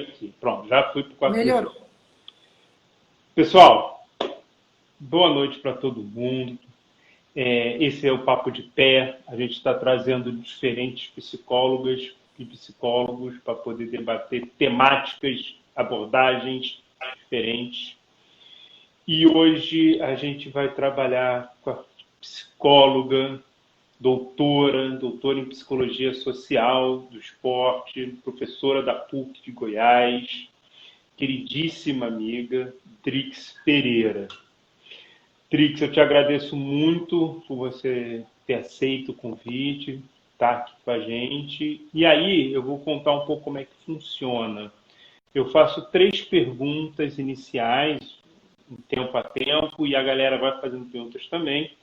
aqui. Pronto, já fui para o quarto Melhorou. melhor. Pessoal, boa noite para todo mundo. Esse é o Papo de Pé. A gente está trazendo diferentes psicólogas e psicólogos para poder debater temáticas, abordagens diferentes. E hoje a gente vai trabalhar com a psicóloga, doutora em psicologia social do esporte, professora da PUC de Goiás, queridíssima amiga Drix Pereira. Drix, eu te agradeço muito por você ter aceito o convite, estar aqui com a gente. E aí eu vou contar um pouco como é que funciona. Eu faço 3 perguntas iniciais, tempo a tempo, e a galera vai fazendo perguntas também.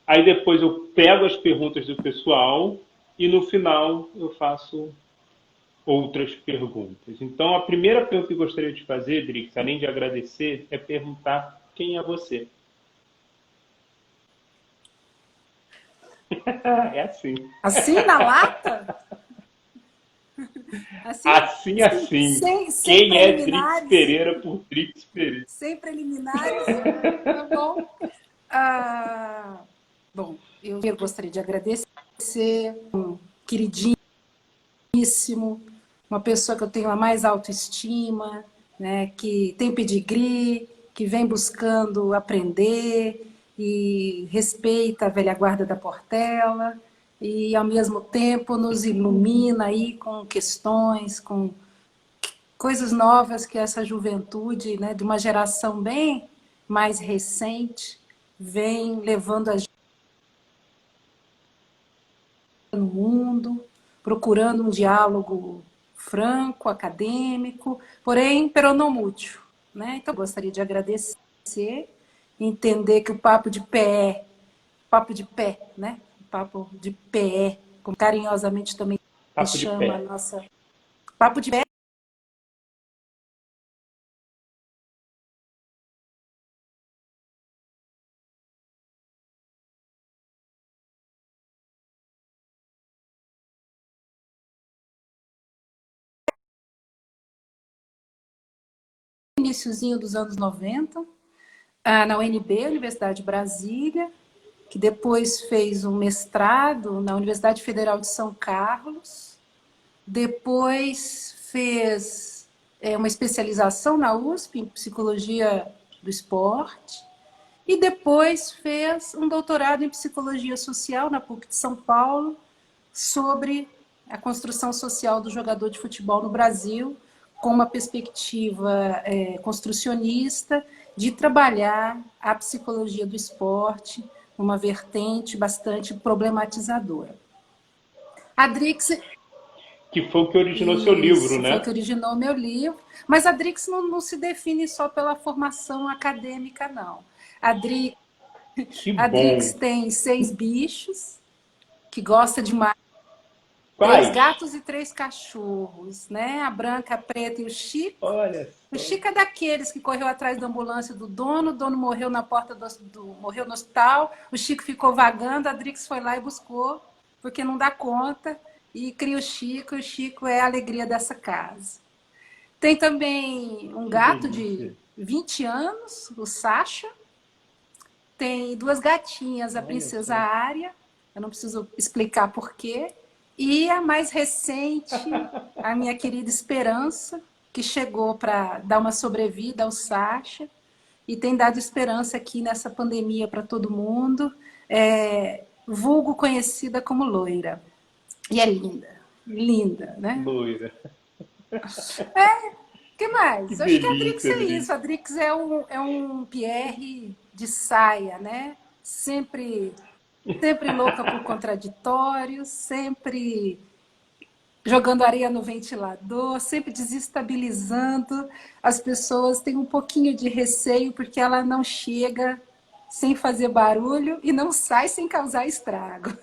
Aí depois eu pego as perguntas do pessoal e no final eu faço outras perguntas. Então a primeira pergunta que eu gostaria de fazer, Drix, além de agradecer, é perguntar quem é você. É assim. Assim, na lata? Assim, Assim, assim. sem Quem é Drix preliminares? Pereira por Drix Pereira? Sem preliminares? Tá bom. Ah, bom, eu gostaria de agradecer, um queridíssimo, uma pessoa que eu tenho a mais autoestima, né, que tem pedigree, que vem buscando aprender e respeita a velha guarda da Portela e, ao mesmo tempo, nos ilumina aí com questões, com coisas novas que essa juventude, né, de uma geração bem mais recente, vem levando a gente no mundo, procurando um diálogo franco, acadêmico, porém peronomútil, né? Então, eu gostaria de agradecer, entender que o papo de pé, né? O papo de pé, como carinhosamente também Papo de chama a pé. nossa papo de pé, iniciozinho dos anos 90, na UNB, Universidade de Brasília, que depois fez um mestrado na Universidade Federal de São Carlos, depois fez uma especialização na USP em psicologia do esporte e depois fez um doutorado em psicologia social na PUC de São Paulo sobre a construção social do jogador de futebol no Brasil, com uma perspectiva construcionista de trabalhar a psicologia do esporte numa vertente bastante problematizadora. A Drix, Que foi o que originou seu livro, isso, foi o né? que originou o meu livro, mas a Drix não se define só pela formação acadêmica, não. A Drix, Que a Drix bom. tem 6 bichos, que gosta de 3 Quais? gatos e 3 cachorros, né? A Branca, a Preta e o Chico. Olha O só. Chico é daqueles que correu atrás da ambulância do dono, o dono morreu na porta morreu no hospital, o Chico ficou vagando, a Drix foi lá e buscou, porque não dá conta, e cria o Chico é a alegria dessa casa. Tem também um Que gato de delícia. 20 anos, o Sasha. Tem 2 gatinhas, a Olha princesa só. Ária, eu não preciso explicar porquê, e a mais recente, a minha querida Esperança, que chegou para dar uma sobrevida ao Sacha e tem dado esperança aqui nessa pandemia para todo mundo, vulgo conhecida como Loira. E é linda, linda, né? Loira. O que mais? Que Eu acho que a Drix delícia, é Drix. isso. A Drix é um Pierre de saia, né? Sempre louca por contraditórios, sempre jogando areia no ventilador, sempre desestabilizando as pessoas. Tem um pouquinho de receio porque ela não chega sem fazer barulho e não sai sem causar estrago.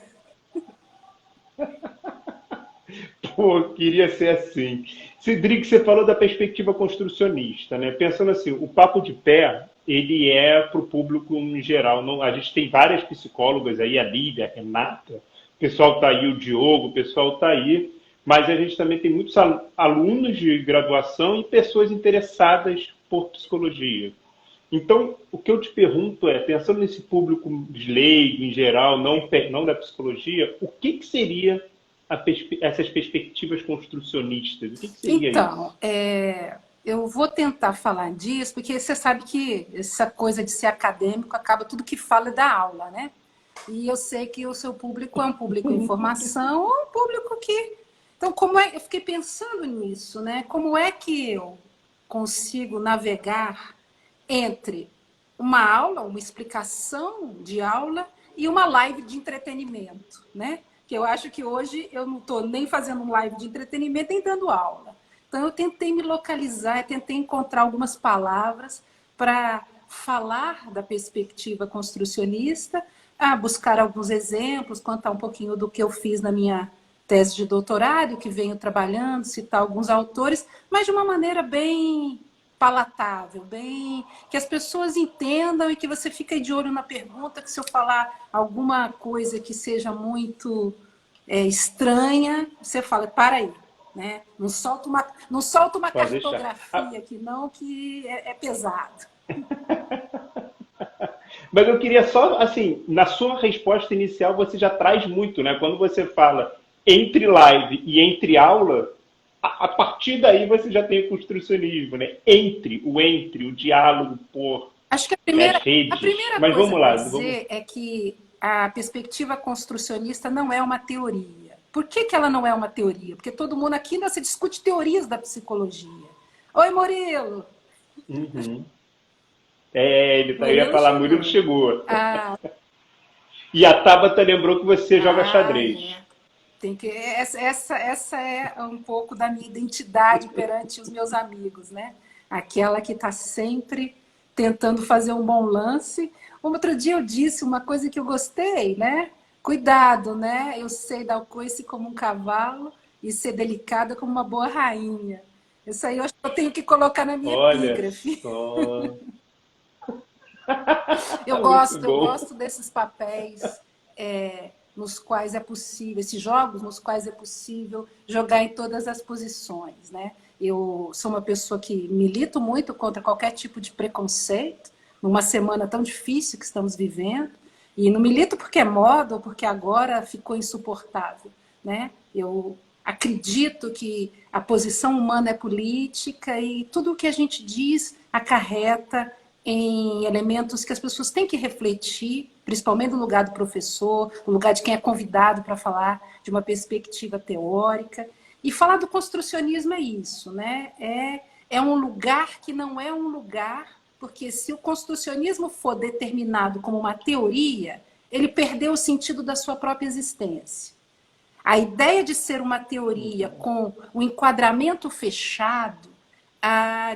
Pô, queria ser assim. Cidric, você falou da perspectiva construcionista, né? Pensando assim, o papo de pé, ele é para o público em geral. Não, a gente tem várias psicólogas aí, a Lívia, a Renata, o pessoal está aí, o Diogo, o pessoal está aí. mas a gente também tem muitos alunos de graduação e pessoas interessadas por psicologia. Então, o que eu te pergunto é, pensando nesse público de leigo em geral, não da psicologia, o que, que seria essas perspectivas construcionistas? O que, que seria Então, isso? eu vou tentar falar disso, porque você sabe que essa coisa de ser acadêmico acaba tudo que fala é da aula, né? E eu sei que o seu público é um público em formação, ou um público que... Então, eu fiquei pensando nisso, né? Como é que eu consigo navegar entre uma aula, uma explicação de aula e uma live de entretenimento, né? Que eu acho que hoje eu não estou nem fazendo um live de entretenimento nem dando aula. Então eu tentei me localizar, tentei encontrar algumas palavras para falar da perspectiva construcionista, buscar alguns exemplos, contar um pouquinho do que eu fiz na minha tese de doutorado, que venho trabalhando, citar alguns autores, mas de uma maneira bem palatável, bem que as pessoas entendam e que você fique de olho na pergunta, que se eu falar alguma coisa que seja muito estranha, você fala, para aí, né? Não solta uma Pode deixar. cartografia aqui não, que é pesado. Mas eu queria só, assim, na sua resposta inicial você já traz muito, né? Quando você fala entre live e entre aula, a partir daí você já tem o construcionismo, né? O diálogo por Acho que as a redes. primeira Mas coisa vamos para lá, vamos. dizer é que a perspectiva construcionista não é uma teoria. Por que, que ela não é uma teoria? Porque todo mundo aqui ainda se discute teorias da psicologia. Oi, Murilo! Uhum. É, eu ia Murilo falar, Murilo chegou. chegou. Ah, E a Tabata lembrou que você joga é. xadrez. Essa é um pouco da minha identidade perante os meus amigos, né? Aquela que está sempre tentando fazer um bom lance. Um outro dia eu disse uma coisa que eu gostei, né? Cuidado, né? Eu sei dar o coice como um cavalo e ser delicada como uma boa rainha. Isso aí eu acho que eu tenho que colocar na minha Olha epígrafe. só. Muito Eu bom. gosto desses papéis nos quais é possível, esses jogos nos quais é possível jogar em todas as posições, né? Eu sou uma pessoa que milito muito contra qualquer tipo de preconceito, numa semana tão difícil que estamos vivendo, e não milito porque é moda ou porque agora ficou insuportável, né? Eu acredito que a posição humana é política e tudo o que a gente diz acarreta em elementos que as pessoas têm que refletir, principalmente no lugar do professor, no lugar de quem é convidado para falar de uma perspectiva teórica. E falar do construcionismo é isso, né? É um lugar que não é um lugar, porque se o construcionismo for determinado como uma teoria, ele perdeu o sentido da sua própria existência. A ideia de ser uma teoria com um enquadramento fechado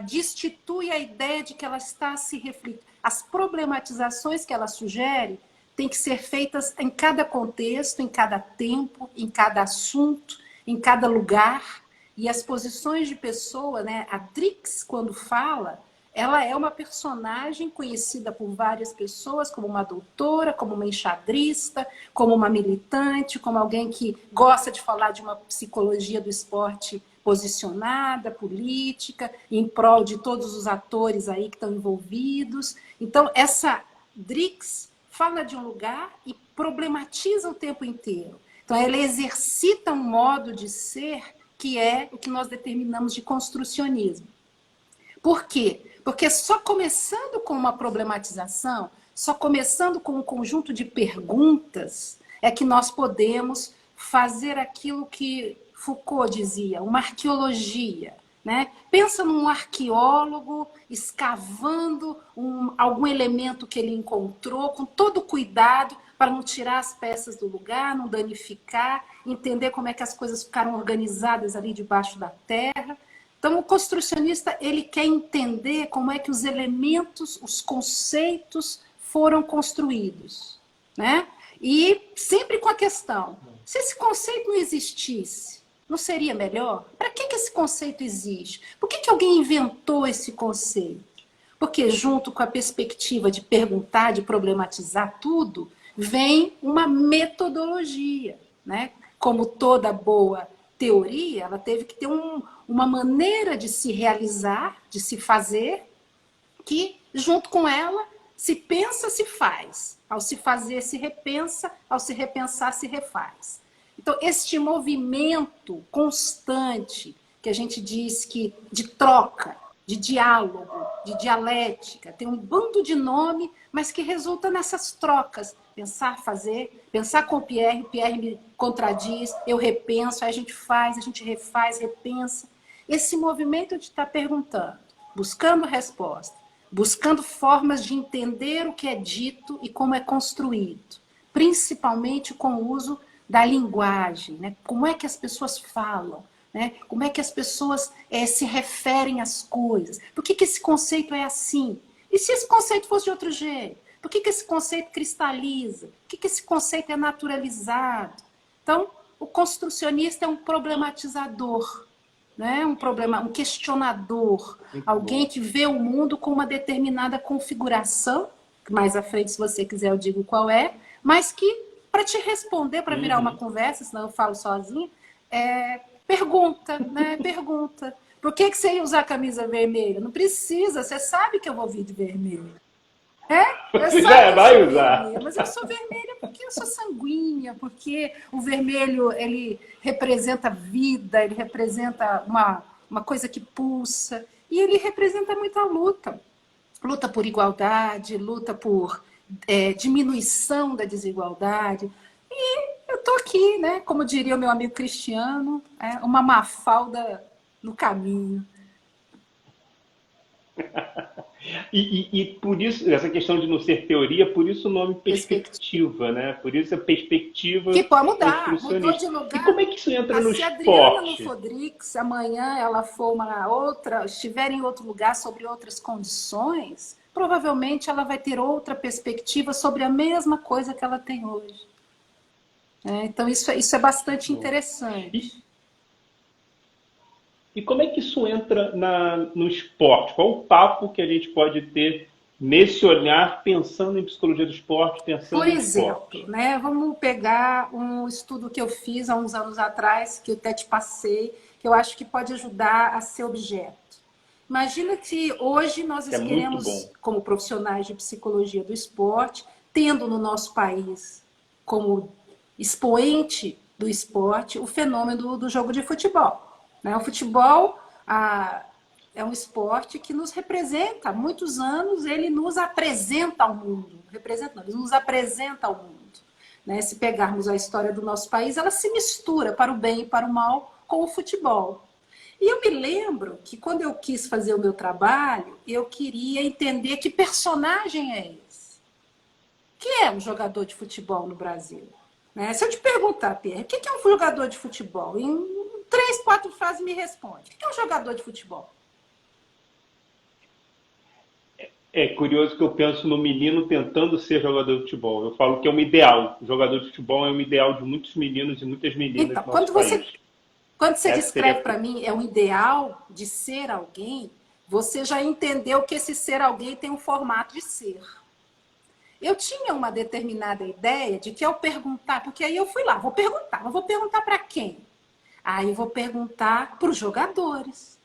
destitui a ideia de que ela está a se refletir. As problematizações que ela sugere têm que ser feitas em cada contexto, em cada tempo, em cada assunto, em cada lugar. E as posições de pessoa, né? A Drix, quando fala, ela é uma personagem conhecida por várias pessoas, como uma doutora, como uma enxadrista, como uma militante, como alguém que gosta de falar de uma psicologia do esporte posicionada, política, em prol de todos os atores aí que estão envolvidos. Então, essa Drix fala de um lugar e problematiza o tempo inteiro. Então, ela exercita um modo de ser que é o que nós determinamos de construcionismo. Por quê? Porque só começando com uma problematização, só começando com um conjunto de perguntas, é que nós podemos fazer aquilo que Foucault dizia, uma arqueologia. Né? Pensa num arqueólogo escavando algum elemento que ele encontrou, com todo cuidado, para não tirar as peças do lugar, não danificar, entender como é que as coisas ficaram organizadas ali debaixo da terra. Então, o construcionista ele quer entender como é que os elementos, os conceitos foram construídos. Né? E sempre com a questão, se esse conceito não existisse, não seria melhor? Para que esse conceito existe? Por que alguém inventou esse conceito? Porque junto com a perspectiva de perguntar, de problematizar tudo, vem uma metodologia, né? Como toda boa teoria, ela teve que ter uma maneira de se realizar, de se fazer, que junto com ela se pensa, se faz. Ao se fazer, se repensa, ao se repensar, se refaz. Então, este movimento constante, que a gente diz que de troca, de diálogo, de dialética, tem um bando de nome, mas que resulta nessas trocas. Pensar, fazer, pensar com o Pierre me contradiz, eu repenso, aí a gente faz, a gente refaz, repensa. Esse movimento de estar perguntando, buscando resposta, buscando formas de entender o que é dito e como é construído, principalmente com o uso da linguagem, né? Como é que as pessoas falam, né? Como é que as pessoas se referem às coisas, por que esse conceito é assim? E se esse conceito fosse de outro jeito? Por que esse conceito cristaliza? Por que esse conceito é naturalizado? Então, o construcionista é um problematizador, né? Um questionador, Muito alguém bom. que vê o mundo com uma determinada configuração, que mais à frente, se você quiser, eu digo qual é, mas que, para te responder, para virar uma conversa, senão eu falo sozinha, pergunta, né? Pergunta. Por que você ia usar camisa vermelha? Não precisa, você sabe que eu vou vir de vermelho. Eu Você sabe já que eu vai sou usar. vermelha, mas eu sou vermelha porque eu sou sanguínea, porque o vermelho ele representa vida, ele representa uma coisa que pulsa, e ele representa muita luta. Luta por igualdade, luta por diminuição da desigualdade. E eu estou aqui, né, como diria o meu amigo Cristiano, uma mafalda no caminho. E por isso, essa questão de não ser teoria, por isso o nome Perspectiva. perspectiva, né? Por isso a perspectiva Que pode mudar, mudou de construcionista. E lugar. como é que isso entra no Se a Adriana não esporte? for Drix, amanhã ela for uma outra, estiver em outro lugar sobre outras condições, provavelmente ela vai ter outra perspectiva sobre a mesma coisa que ela tem hoje. Então isso é bastante Bom. interessante. E, e como é que isso entra no esporte? Qual o papo que a gente pode ter nesse olhar, pensando em psicologia do esporte, Por pensando em exemplo, esporte? né, vamos pegar um estudo que eu fiz há uns anos atrás, que eu até te passei, que eu acho que pode ajudar a ser objeto. Imagina que hoje nós Que é muito queremos, bom. como profissionais de psicologia do esporte, tendo no nosso país como expoente do esporte o fenômeno do jogo de futebol. Né? O futebol é um esporte que nos representa. Há muitos anos ele nos apresenta ao mundo. Representa, não, ele nos apresenta ao mundo. Né? Se pegarmos a história do nosso país, ela se mistura para o bem e para o mal com o futebol. E eu me lembro que quando eu quis fazer o meu trabalho, eu queria entender que personagem é esse. Quem é um jogador de futebol no Brasil? Né? Se eu te perguntar, Pierre, o que é um jogador de futebol? Em 3, 4 frases me responde. O que é um jogador de futebol? É curioso que eu penso no menino tentando ser jogador de futebol. Eu falo que é um ideal. O jogador de futebol é um ideal de muitos meninos e muitas meninas Então, do nosso país. quando você Essa seria descreve para mim é um ideal de ser alguém, você já entendeu que esse ser alguém tem um formato de ser. Eu tinha uma determinada ideia de que ao perguntar, porque aí eu fui lá, vou perguntar, mas vou perguntar para quem? Aí eu vou perguntar para os jogadores.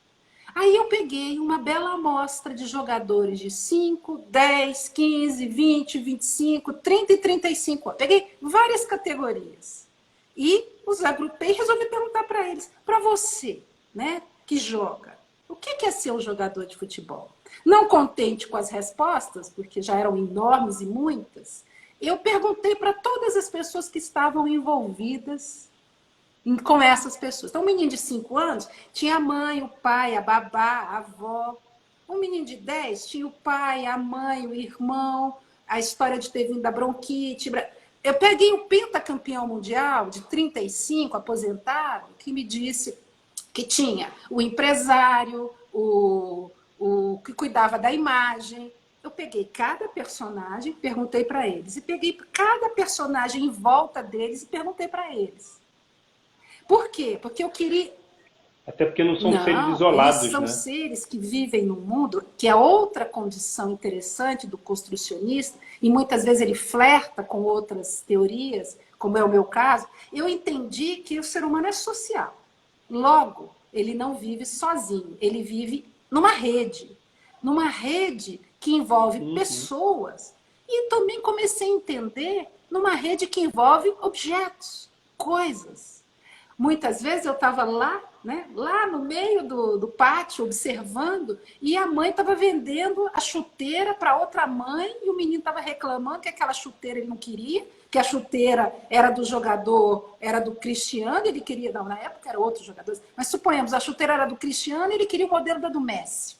Aí eu peguei uma bela amostra de jogadores de 5, 10, 15, 20, 25, 30 e 35 anos. Peguei várias categorias. E os agrupei e resolvi perguntar para eles, para você, né, que joga, o que é ser um jogador de futebol? Não contente com as respostas, porque já eram enormes e muitas, eu perguntei para todas as pessoas que estavam envolvidas com essas pessoas. Então, um menino de 5 anos tinha a mãe, o pai, a babá, a avó. Um menino de 10 tinha o pai, a mãe, o irmão, a história de ter vindo da bronquite. Eu peguei o pentacampeão mundial de 35, aposentado, que me disse que tinha o empresário, o que cuidava da imagem. Eu peguei cada personagem, perguntei para eles. E peguei cada personagem em volta deles e perguntei para eles. Por quê? Porque eu queria. Até porque não são seres Não, eles isolados, são né? seres que vivem no mundo, que é outra condição interessante do construcionista, e muitas vezes ele flerta com outras teorias, como é o meu caso. Eu entendi que o ser humano é social. Logo, ele não vive sozinho, ele vive numa rede que envolve pessoas. E também comecei a entender numa rede que envolve objetos, coisas. Muitas vezes eu estava lá, né, lá no meio do pátio, observando, e a mãe estava vendendo a chuteira para outra mãe, e o menino estava reclamando que aquela chuteira ele não queria, que a chuteira era do jogador, era do Cristiano, ele queria, não, na época era outro jogador, mas suponhamos, a chuteira era do Cristiano e ele queria o modelo da do Messi.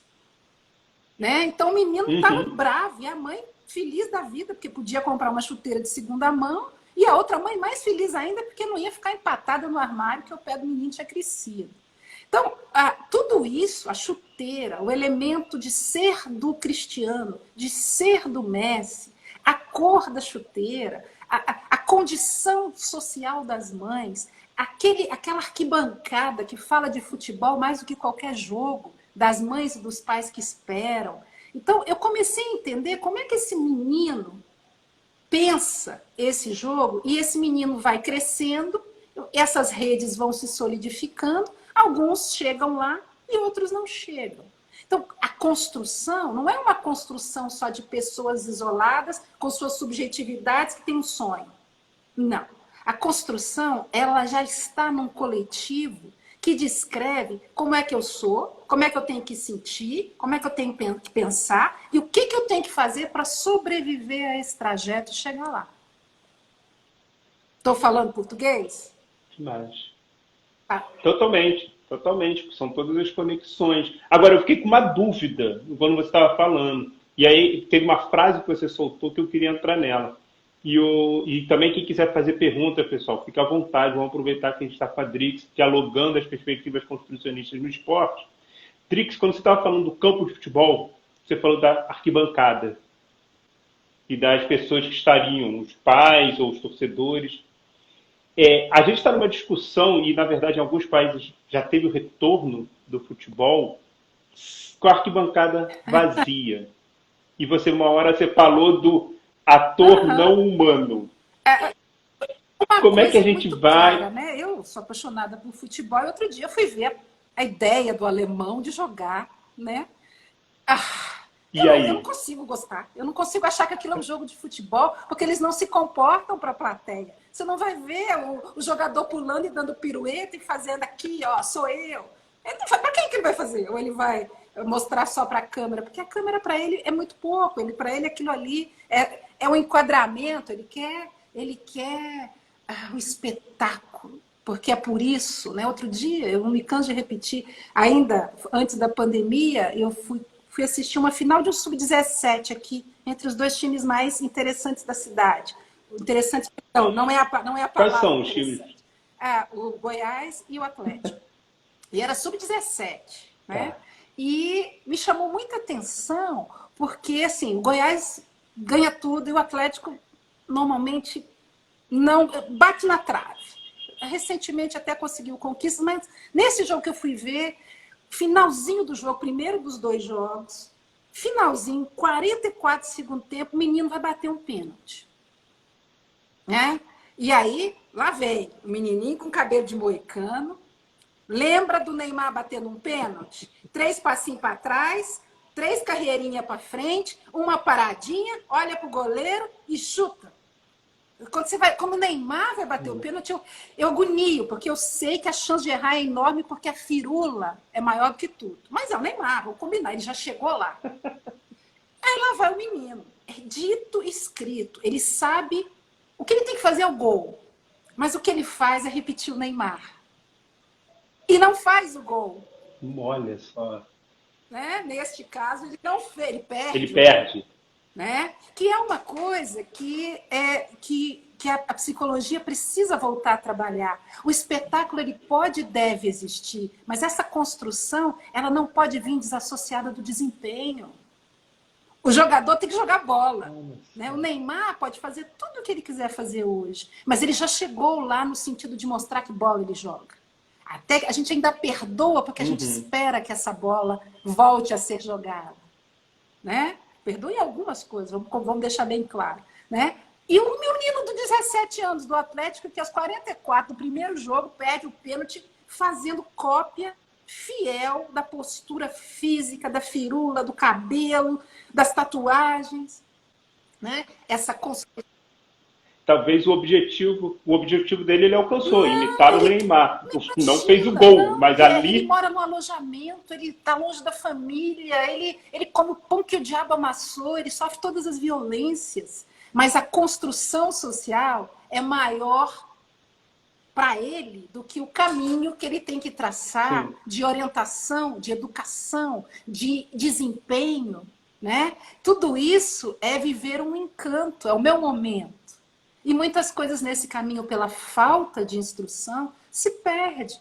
Né? Então o menino estava bravo, e a mãe feliz da vida, porque podia comprar uma chuteira de segunda mão, e a outra mãe mais feliz ainda, porque não ia ficar empatada no armário, que o pé do menino tinha crescido. Então, tudo isso, a chuteira, o elemento de ser do Cristiano, de ser do Messi, a cor da chuteira, a condição social das mães, aquela arquibancada que fala de futebol mais do que qualquer jogo, das mães e dos pais que esperam. Então, eu comecei a entender como é que esse menino pensa esse jogo, e esse menino vai crescendo, essas redes vão se solidificando, alguns chegam lá e outros não chegam. Então, a construção não é uma construção só de pessoas isoladas, com suas subjetividades, que têm um sonho. Não. A construção, ela já está num coletivo que descreve como é que eu sou, como é que eu tenho que sentir, como é que eu tenho que pensar e o que eu tenho que fazer para sobreviver a esse trajeto e chegar lá. Estou falando português? Mas, totalmente, totalmente. São todas as conexões. Agora, eu fiquei com uma dúvida quando você estava falando. E aí, teve uma frase que você soltou que eu queria entrar nela. E também, quem quiser fazer pergunta, pessoal, fica à vontade. Vamos aproveitar que a gente está com a Drix, dialogando as perspectivas construcionistas no esporte. Drix, quando você estava falando do campo de futebol, você falou da arquibancada e das pessoas que estariam, os pais ou os torcedores. A gente está numa discussão, e na verdade em alguns países já teve o retorno do futebol com a arquibancada vazia. E você, uma hora, você falou do ator não humano. Como é que a gente vai... Clara, né? Eu sou apaixonada por futebol, e outro dia eu fui ver a ideia do alemão de jogar, né? Eu não consigo gostar. Eu não consigo achar que aquilo é um jogo de futebol, porque eles não se comportam para a plateia. Você não vai ver o jogador pulando e dando pirueta e fazendo aqui, ó, sou eu. Para quem que ele vai fazer? Ou ele vai mostrar só para a câmera? Porque a câmera para ele é muito pouco. Para ele aquilo ali é um enquadramento. Ele quer um espetáculo. Porque é por isso, né? Outro dia, eu não me canso de repetir, ainda antes da pandemia, eu fui assistir uma final de um sub-17 aqui, entre os dois times mais interessantes da cidade. Interessante, não é a palavra. Quais são os times? O Goiás e o Atlético. E era sub-17, né? E me chamou muita atenção, porque assim, o Goiás ganha tudo e o Atlético normalmente não bate na trave. Recentemente até conseguiu conquistas, mas nesse jogo que eu fui ver, finalzinho do jogo, primeiro dos dois jogos, finalzinho, 44 do segundo tempo, o menino vai bater um pênalti. Né? E aí, lá vem o menininho com cabelo de moicano, lembra do Neymar batendo um pênalti? 3 passinhos para trás, 3 carreirinhas para frente, uma paradinha, olha para o goleiro e chuta. Quando o Neymar vai bater o pênalti, eu agonio, porque eu sei que a chance de errar é enorme, porque a firula é maior do que tudo. Mas é o Neymar, vou combinar, ele já chegou lá. Aí lá vai o menino. É dito, escrito. Ele sabe o que ele tem que fazer é o gol. Mas o que ele faz é repetir o Neymar. E não faz o gol. Olha só. Né? Neste caso, ele não fez, ele perde. Ele perde. Né? Que é uma coisa que a psicologia precisa voltar a trabalhar. O espetáculo ele pode e deve existir, mas essa construção ela não pode vir desassociada do desempenho. O jogador tem que jogar bola. Né? O Neymar pode fazer tudo o que ele quiser fazer hoje, mas ele já chegou lá no sentido de mostrar que bola ele joga. Até a gente ainda perdoa porque a gente espera que essa bola volte a ser jogada. Né? Perdoe algumas coisas, vamos deixar bem claro. Né? E o menino de 17 anos do Atlético, que aos 44 do primeiro jogo perde o pênalti fazendo cópia fiel da postura física, da firula, do cabelo, das tatuagens, né? Essa Talvez o objetivo dele ele alcançou, imitar o ele Neymar. Não fez o imagina, gol, não, mas ele ali, mora no alojamento, ele está longe da família, ele come o pão que o diabo amassou, ele sofre todas as violências, mas a construção social é maior para ele do que o caminho que ele tem que traçar sim, de orientação, de educação, de desempenho, né? Tudo isso é viver um encanto, é o meu momento. E muitas coisas nesse caminho, pela falta de instrução, se perde,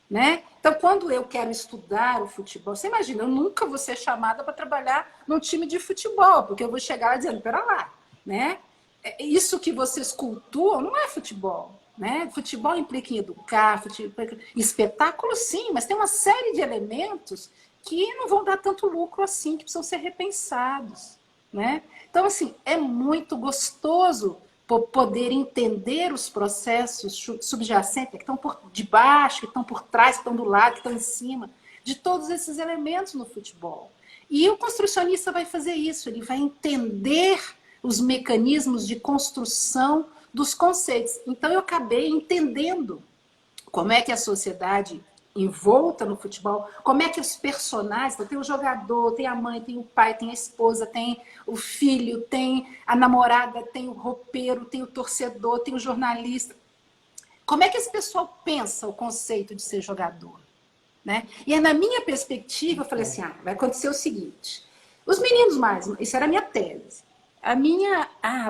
né? Então, quando eu quero estudar o futebol, você imagina, eu nunca vou ser chamada para trabalhar num time de futebol, porque eu vou chegar lá dizendo, pera lá, né? Isso que vocês cultuam não é futebol, né? Futebol implica em educar, espetáculo sim, mas tem uma série de elementos que não vão dar tanto lucro assim, que precisam ser repensados, né? Então, assim, é muito gostoso poder entender os processos subjacentes, que estão por debaixo, que estão por trás, que estão do lado, que estão em cima, de todos esses elementos no futebol. E o construcionista vai fazer isso, ele vai entender os mecanismos de construção dos conceitos. Então, eu acabei entendendo como é que a sociedade envolta no futebol, como é que os personagens, então, tem o jogador, tem a mãe, tem o pai, tem a esposa, tem o filho, tem a namorada, tem o roupeiro, tem o torcedor, tem o jornalista. Como é que esse pessoal pensa o conceito de ser jogador? Né? E aí, na minha perspectiva, eu falei assim, vai acontecer o seguinte, os meninos mais, isso era a minha tese,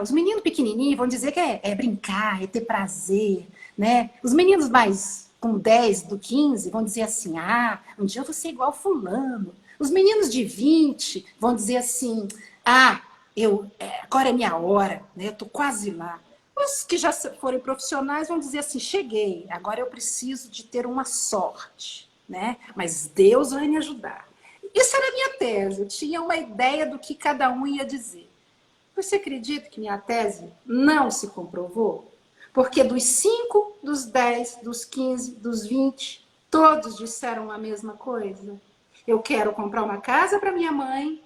os meninos pequenininhos vão dizer que é brincar, é ter prazer, né? Os meninos mais com 10, do 15 vão dizer assim, um dia eu vou ser igual fulano. Os meninos de 20 vão dizer assim, agora é minha hora, né? Eu tô quase lá. Os que já forem profissionais vão dizer assim, cheguei, agora eu preciso de ter uma sorte, né? Mas Deus vai me ajudar. Isso era a minha tese, eu tinha uma ideia do que cada um ia dizer. Você acredita que minha tese não se comprovou? Porque dos 5, dos 10, dos 15, dos 20, todos disseram a mesma coisa. Eu quero comprar uma casa para minha mãe,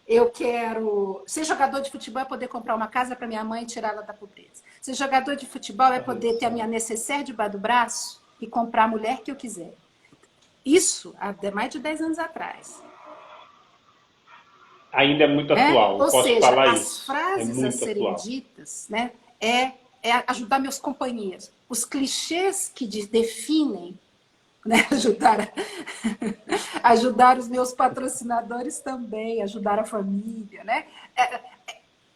eu quero ser jogador de futebol é poder comprar uma casa para minha mãe e tirá-la da pobreza. Ser jogador de futebol é poder ter a minha necessaire debaixo do braço e comprar a mulher que eu quiser. Isso há mais de 10 anos atrás. ainda é muito atual, Ou posso seja, falar as isso. É frases a muito serem atual. ditas, né, é ajudar meus companheiros. Os clichês que definem, né, ajudar os meus patrocinadores também, ajudar a família, né?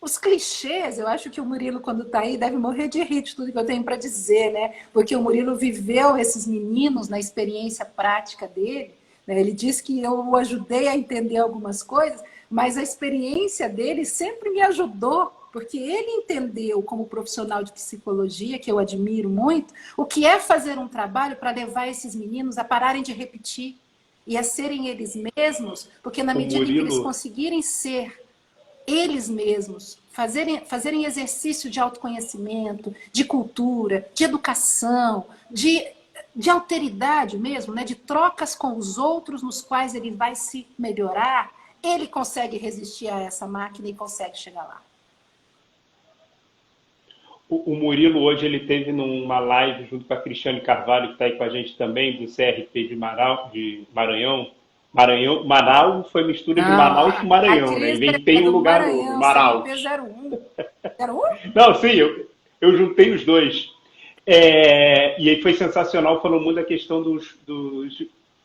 Os clichês, eu acho que o Murilo, quando está aí, deve morrer de rir de tudo que eu tenho para dizer, né? Porque o Murilo viveu esses meninos na experiência prática dele, né? Ele disse que eu o ajudei a entender algumas coisas, mas a experiência dele sempre me ajudou, porque ele entendeu, como profissional de psicologia, que eu admiro muito, o que é fazer um trabalho para levar esses meninos a pararem de repetir e a serem eles mesmos, porque na O medida em que eles Murilo, conseguirem ser eles mesmos, fazerem exercício de autoconhecimento, de cultura, de educação, de alteridade mesmo, né? De trocas com os outros nos quais ele vai se melhorar, ele consegue resistir a essa máquina e consegue chegar lá. o Murilo hoje ele teve numa live junto com a Cristiane Carvalho, que está aí com a gente também, do CRP de Maranhão. Manaus foi mistura de Não, Manaus com a Maranhão, né? Cris Inventei é um do lugar novo, Maranhão, CRP Manaus. 01. 01? Não, sim, eu juntei os dois. E aí foi sensacional, falou muito da questão dos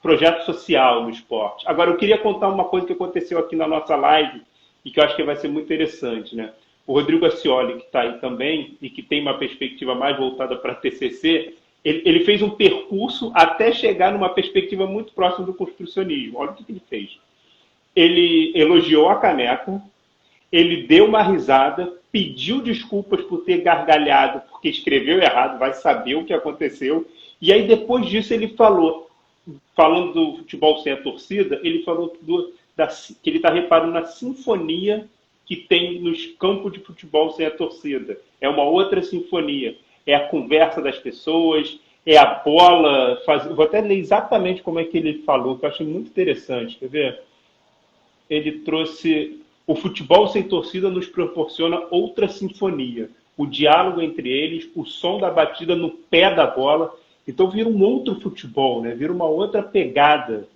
projetos social no esporte. Agora, eu queria contar uma coisa que aconteceu aqui na nossa live e que eu acho que vai ser muito interessante, né? O Rodrigo Ascioli, que está aí também e que tem uma perspectiva mais voltada para a TCC, ele fez um percurso até chegar numa perspectiva muito próxima do construcionismo. Olha o que ele fez. Ele elogiou a caneca, ele deu uma risada, pediu desculpas por ter gargalhado, porque escreveu errado, vai saber o que aconteceu. E aí, depois disso, ele falou, falando do futebol sem a torcida, ele falou que ele está reparando na sinfonia que tem nos campos de futebol sem a torcida. É uma outra sinfonia. É a conversa das pessoas, é a bola... Vou até ler exatamente como é que ele falou, que eu achei muito interessante. Quer ver? Ele trouxe: o futebol sem torcida nos proporciona outra sinfonia. O diálogo entre eles, o som da batida no pé da bola. Então vira um outro futebol, né? Vira uma outra pegada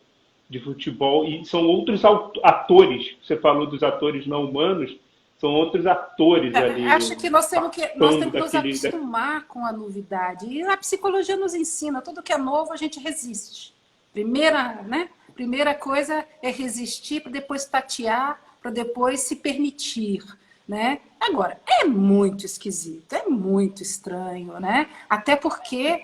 de futebol. E são outros atores. Você falou dos atores não humanos, são outros atores Acho ali que nós temos que nos daquele... acostumar com a novidade. E a psicologia nos ensina, tudo que é novo a gente resiste. Primeira coisa é resistir para depois tatear, para depois se permitir, né? Agora, é muito esquisito, é muito estranho, né? Até porque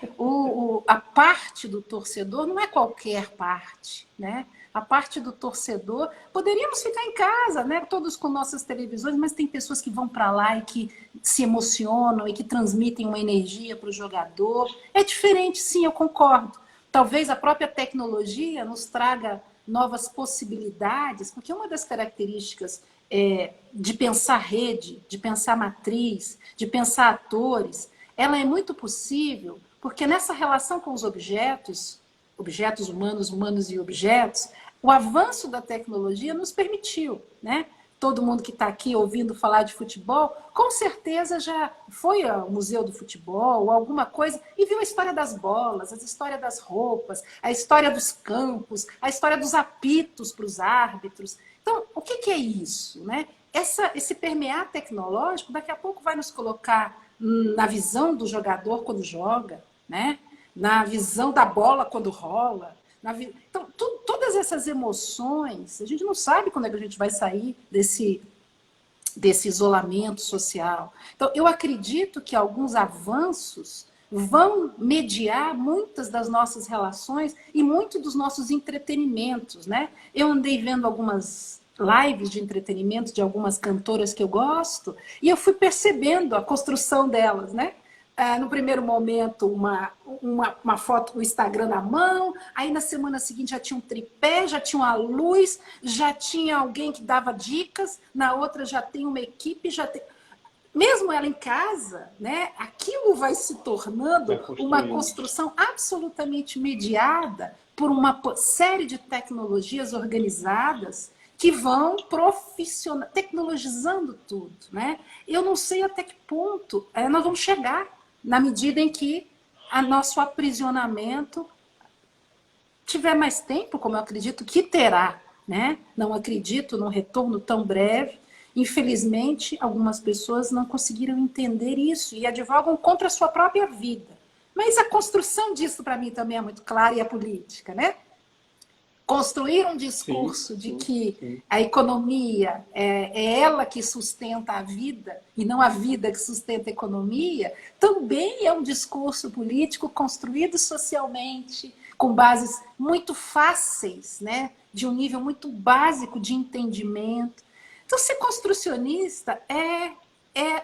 a parte do torcedor não é qualquer parte, né? A parte do torcedor, poderíamos ficar em casa, né? Todos com nossas televisões, mas tem pessoas que vão para lá e que se emocionam e que transmitem uma energia para o jogador. É diferente, sim, eu concordo. Talvez a própria tecnologia nos traga novas possibilidades, porque uma das características de pensar rede, de pensar matriz, de pensar atores, ela é muito possível, porque nessa relação com os objetos, objetos humanos, humanos e objetos, o avanço da tecnologia nos permitiu, né? Todo mundo que está aqui ouvindo falar de futebol, com certeza já foi ao Museu do Futebol ou alguma coisa e viu a história das bolas, a história das roupas, a história dos campos, a história dos apitos para os árbitros. Então, o que é isso, né? Esse permear tecnológico daqui a pouco vai nos colocar na visão do jogador quando joga, né? Na visão da bola quando rola. Então, todas essas emoções, a gente não sabe quando é que a gente vai sair desse isolamento social. Então, eu acredito que alguns avanços vão mediar muitas das nossas relações e muito dos nossos entretenimentos, né? Eu andei vendo algumas lives de entretenimento de algumas cantoras que eu gosto e eu fui percebendo a construção delas, né? No primeiro momento, uma foto com o Instagram na mão, aí na semana seguinte já tinha um tripé, já tinha uma luz, já tinha alguém que dava dicas, na outra já tem uma equipe, já tem... Mesmo ela em casa, né, aquilo vai se tornando uma construção absolutamente mediada por uma série de tecnologias organizadas que vão tecnologizando tudo, né? Eu não sei até que ponto nós vamos chegar na medida em que nosso aprisionamento tiver mais tempo, como eu acredito que terá, né? Não acredito num retorno tão breve. Infelizmente, algumas pessoas não conseguiram entender isso e advogam contra a sua própria vida. Mas a construção disso, para mim, também é muito clara, e a política, né? Construir um discurso de que a economia é ela que sustenta a vida e não a vida que sustenta a economia, também é um discurso político construído socialmente, com bases muito fáceis, né? De um nível muito básico de entendimento. Então, ser construcionista é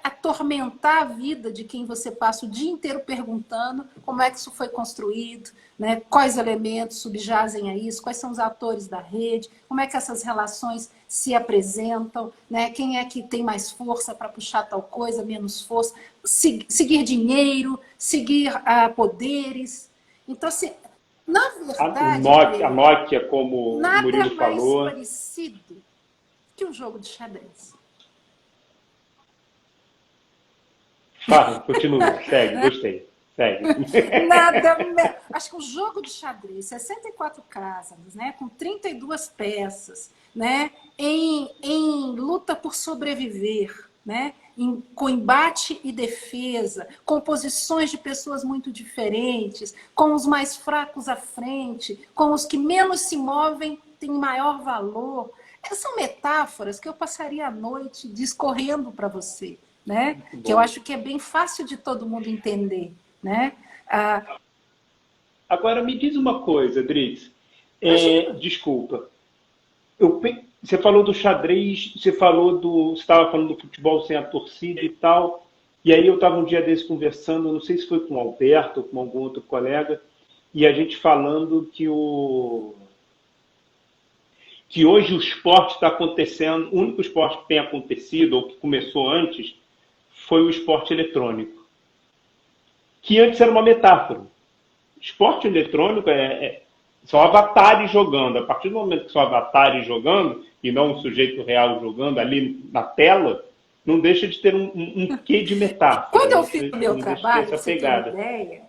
atormentar a vida de quem você passa o dia inteiro perguntando como é que isso foi construído, né? Quais elementos subjazem a isso, quais são os atores da rede, como é que essas relações se apresentam, né? Quem é que tem mais força para puxar tal coisa, menos força, seguir dinheiro, seguir poderes. Então, assim, na verdade, a Nokia, como o Murilo falou, mais parecido que um jogo de xadrez. Fala, continua, segue, gostei. Segue. Acho que o jogo de xadrez, 64 casas, né, com 32 peças, né, em luta por sobreviver, né, com embate e defesa, com posições de pessoas muito diferentes, com os mais fracos à frente, com os que menos se movem têm maior valor. Essas são metáforas que eu passaria a noite discorrendo para você, né? Que eu acho que é bem fácil de todo mundo entender, né? Agora, me diz uma coisa, Drix. Desculpa. Você falou do xadrez, você estava falando do futebol sem a torcida e tal, e aí eu estava um dia desse conversando, não sei se foi com o Alberto ou com algum outro colega, e a gente falando que hoje o esporte está acontecendo, o único esporte que tem acontecido, ou que começou antes, foi o esporte eletrônico. Que antes era uma metáfora. Esporte eletrônico são avatares jogando. A partir do momento que são avatares jogando, e não um sujeito real jogando ali na tela, não deixa de ter um quê de metáfora. Quando eu fiz o meu não trabalho, deixa para de você ter ter uma essa pegada. ideia,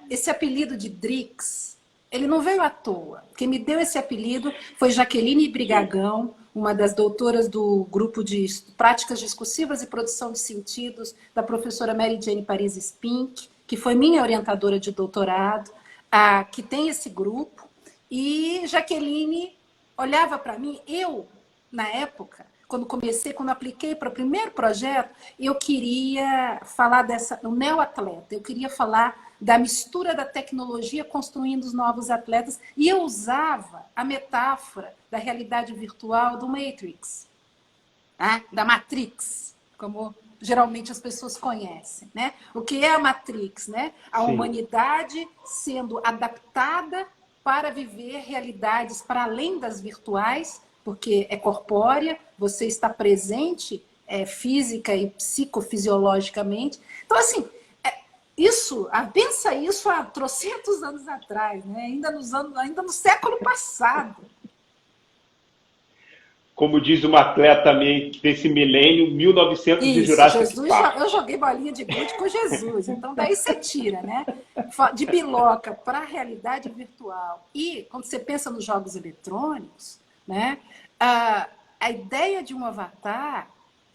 esse apelido de Drix, ele não veio à toa. Quem me deu esse apelido foi Jaqueline Sim. Brigagão, uma das doutoras do grupo de práticas discursivas e produção de sentidos da professora Mary Jane Paris Spink, que foi minha orientadora de doutorado, que tem esse grupo. E Jaqueline olhava para mim, na época, quando apliquei para o primeiro projeto, eu queria falar do neoatleta, eu queria falar da mistura da tecnologia construindo os novos atletas, e eu usava a metáfora da realidade virtual do Matrix, né? Da Matrix, como geralmente as pessoas conhecem, né? O que é a Matrix, né? A Sim. humanidade sendo adaptada para viver realidades para além das virtuais, porque é corpórea, você está presente física e psicofisiologicamente. Então, assim, pensa isso há trocentos anos atrás, né? Ainda no século passado. Como diz uma atleta desse milênio, 1900 de Isso, Jurassic Jesus, eu Park. joguei bolinha de gude com Jesus, então daí você tira, né? De biloca para a realidade virtual. E quando você pensa nos jogos eletrônicos, né? A ideia de um avatar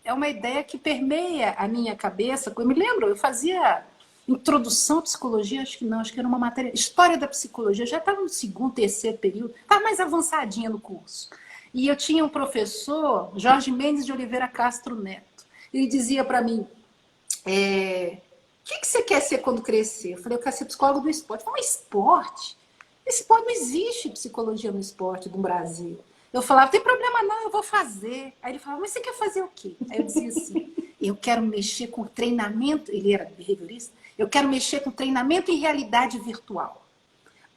é uma ideia que permeia a minha cabeça. Eu me lembro, eu fazia introdução à psicologia, acho que era uma matéria, história da psicologia, já estava no segundo, terceiro período, estava mais avançadinha no curso. E eu tinha um professor, Jorge Mendes de Oliveira Castro Neto. Ele dizia para mim, o que você quer ser quando crescer? Eu falei, eu quero ser psicólogo do esporte. Eu falei, mas esporte? Esporte não existe psicologia no esporte do Brasil. Eu falava, tem problema não, eu vou fazer. Aí ele falava, mas você quer fazer o quê? Aí eu dizia assim, eu quero mexer com treinamento, ele era behaviorista, eu quero mexer com treinamento em realidade virtual.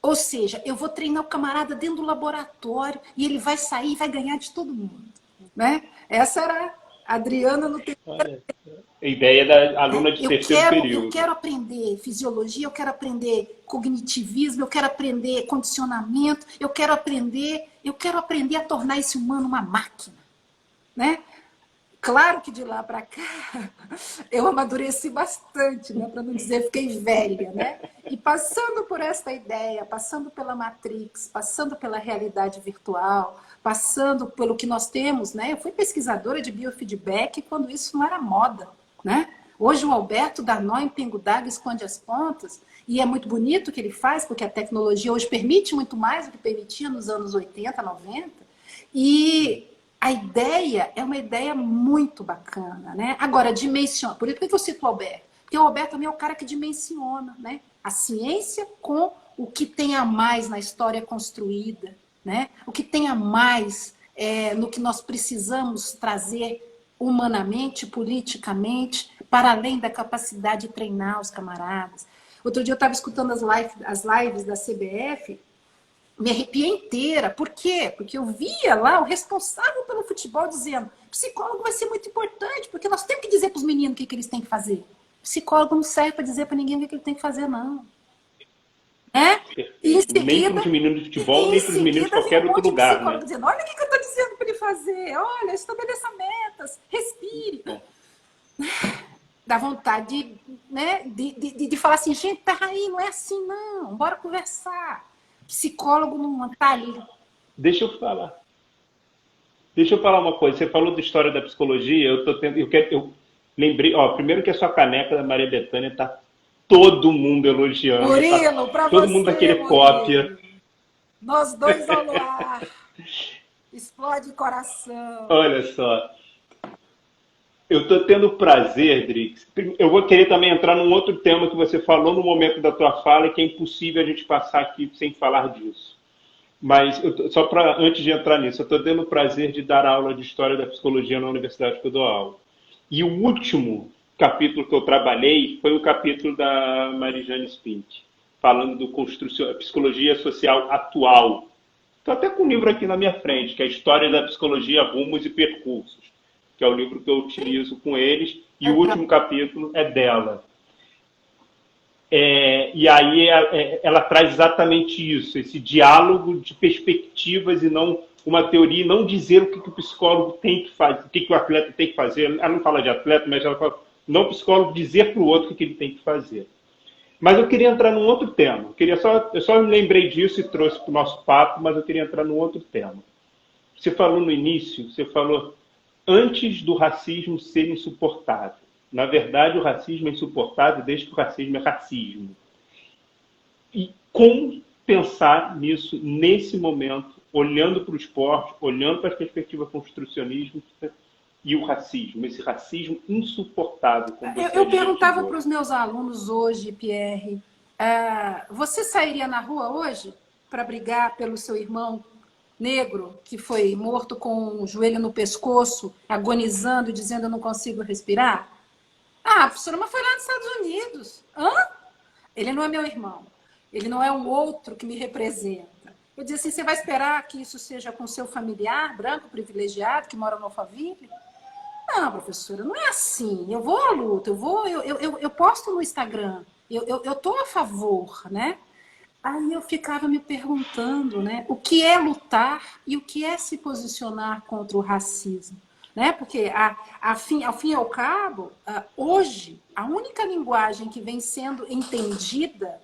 Ou seja, eu vou treinar o camarada dentro do laboratório e ele vai sair e vai ganhar de todo mundo. Né? Essa era a Adriana no terceiro. Olha, a ideia da aluna de terceiro Eu período. quero aprender fisiologia, eu quero aprender cognitivismo, eu quero aprender condicionamento, eu quero aprender a tornar esse humano uma máquina. Né? Claro que de lá para cá eu amadureci bastante, né? Para não dizer fiquei velha, né? E passando por esta ideia, passando pela Matrix, passando pela realidade virtual, passando pelo que nós temos, né? Eu fui pesquisadora de biofeedback quando isso não era moda, né? Hoje o Alberto dá nó em pingo d'água, esconde as pontas, e é muito bonito o que ele faz, porque a tecnologia hoje permite muito mais do que permitia nos anos 80, 90, e a ideia é uma ideia muito bacana, né? Agora, dimensiona. Por isso que eu cito o Alberto. Porque o Alberto também é o cara que dimensiona, né? A ciência com o que tem a mais na história construída, né? O que tem a mais no que nós precisamos trazer humanamente, politicamente, para além da capacidade de treinar os camaradas. Outro dia eu estava escutando as lives da CBF, me arrepiei inteira. Por quê? Porque eu via lá o responsável pelo futebol dizendo, psicólogo vai ser muito importante, porque nós temos que dizer para os meninos o que eles têm que fazer. Psicólogo não serve para dizer para ninguém o que ele tem que fazer, não. Né? E em Perfeito. Nem para seguida, os meninos de futebol, nem para os meninos de vinha qualquer um outro monte de lugar, psicólogo né? dizendo, olha o que eu estou dizendo para ele fazer, olha, estabeleça metas, respire. Bom, Dá vontade né, de falar assim, gente, peraí, não é assim não, bora conversar. Psicólogo não está ali. deixa eu falar. Deixa eu falar uma coisa. Você falou da história da psicologia. Eu lembrei, ó, primeiro que a sua caneca da Maria Bethânia tá todo mundo elogiando, tá Murilo, para todo mundo vai você, querer cópia. Murilo. Nós dois ao luar. Explode coração. Olha só, eu estou tendo o prazer, Drix. Eu vou querer também entrar num outro tema que você falou no momento da tua fala e que é impossível a gente passar aqui sem falar disso. Mas só para antes de entrar nisso, eu estou tendo o prazer de dar aula de história da psicologia na universidade que eu dou aula. E o último capítulo que eu trabalhei foi o capítulo da Marijane Spink, falando do psicologia social atual. Estou até com um livro aqui na minha frente, que é a História da Psicologia, Rumos e Percursos, que é o livro que eu utilizo com eles, e o último capítulo é dela. E aí ela traz exatamente isso, esse diálogo de perspectivas e não uma teoria, e não dizer o que o psicólogo tem que fazer, o que o atleta tem que fazer. Ela não fala de atleta, mas ela fala, não o psicólogo dizer para o outro o que ele tem que fazer. Mas eu queria entrar num outro tema. Eu só me lembrei disso e trouxe para o nosso papo, mas eu queria entrar num outro tema. Você falou no início, você falou antes do racismo ser insuportável. Na verdade, o racismo é insuportável desde que o racismo é racismo. E como pensar nisso nesse momento, olhando para o esporte, olhando para a perspectiva construcionismo e o racismo, esse racismo insuportável, como você Eu perguntava adjetivou. para os meus alunos hoje, Pierre, você sairia na rua hoje para brigar pelo seu irmão negro que foi morto com o joelho no pescoço, agonizando e dizendo eu não consigo respirar? Ah, professora, mas foi lá nos Estados Unidos. Hã? Ele não é meu irmão. Ele não é um outro que me representa. Eu disse assim, você vai esperar que isso seja com seu familiar, branco, privilegiado, que mora no Alphaville? Não, professora, não é assim. Eu vou à luta, eu posto no Instagram, eu tô a favor, né? Aí eu ficava me perguntando, né, o que é lutar e o que é se posicionar contra o racismo, né? Porque ao fim e ao cabo, hoje a única linguagem que vem sendo entendida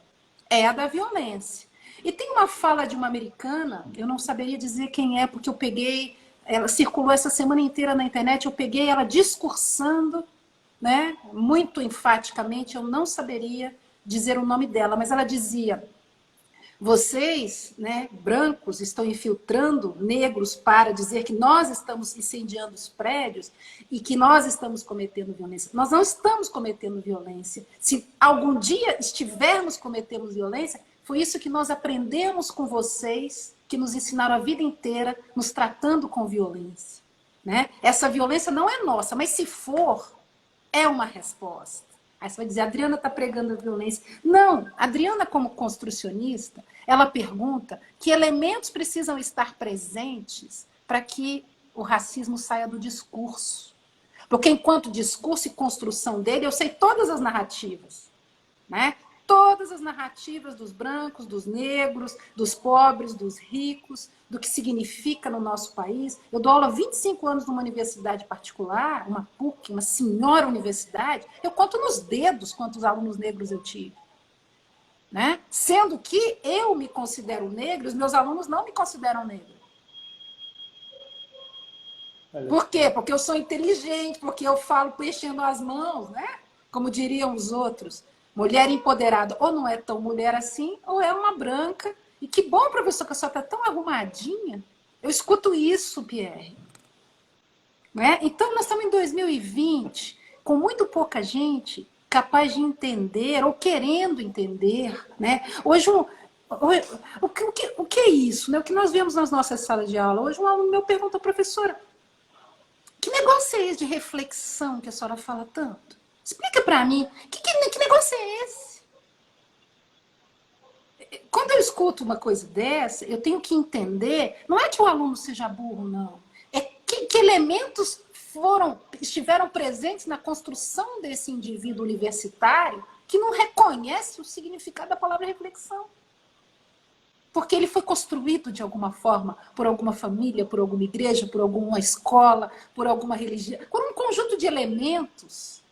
é a da violência. E tem uma fala de uma americana, eu não saberia dizer quem é, porque eu peguei, ela circulou essa semana inteira na internet, eu peguei ela discursando, né, muito enfaticamente, eu não saberia dizer o nome dela, mas ela dizia: vocês, né, brancos, estão infiltrando negros para dizer que nós estamos incendiando os prédios e que nós estamos cometendo violência. Nós não estamos cometendo violência. Se algum dia estivermos cometendo violência, foi isso que nós aprendemos com vocês, que nos ensinaram a vida inteira, nos tratando com violência, né? Essa violência não é nossa, mas se for, é uma resposta. Aí você vai dizer, a Adriana está pregando a violência. Não, a Adriana, como construcionista, ela pergunta que elementos precisam estar presentes para que o racismo saia do discurso. Porque enquanto discurso e construção dele, eu sei todas as narrativas, né? Todas as narrativas dos brancos, dos negros, dos pobres, dos ricos, do que significa no nosso país. Eu dou aula há 25 anos numa universidade particular, uma PUC, uma senhora universidade. Eu conto nos dedos quantos alunos negros eu tive, né? Sendo que eu me considero negra, os meus alunos não me consideram negra. Por quê? Porque eu sou inteligente, porque eu falo mexendo as mãos, né? Como diriam os outros. Mulher empoderada ou não é tão mulher assim, ou é uma branca. E que bom, professor, que a senhora está tão arrumadinha. Eu escuto isso, Pierre. Né? Então, nós estamos em 2020, com muito pouca gente capaz de entender ou querendo entender. Né? Hoje, o que é isso? Né? O que nós vemos nas nossas salas de aula? Hoje um aluno meu pergunta, professora, que negócio é esse de reflexão que a senhora fala tanto? Explica para mim, que negócio é esse? Quando eu escuto uma coisa dessa, eu tenho que entender, não é que o aluno seja burro, não. É que elementos estiveram presentes na construção desse indivíduo universitário que não reconhece o significado da palavra reflexão. Porque ele foi construído de alguma forma por alguma família, por alguma igreja, por alguma escola, por alguma religião, por um conjunto de elementos.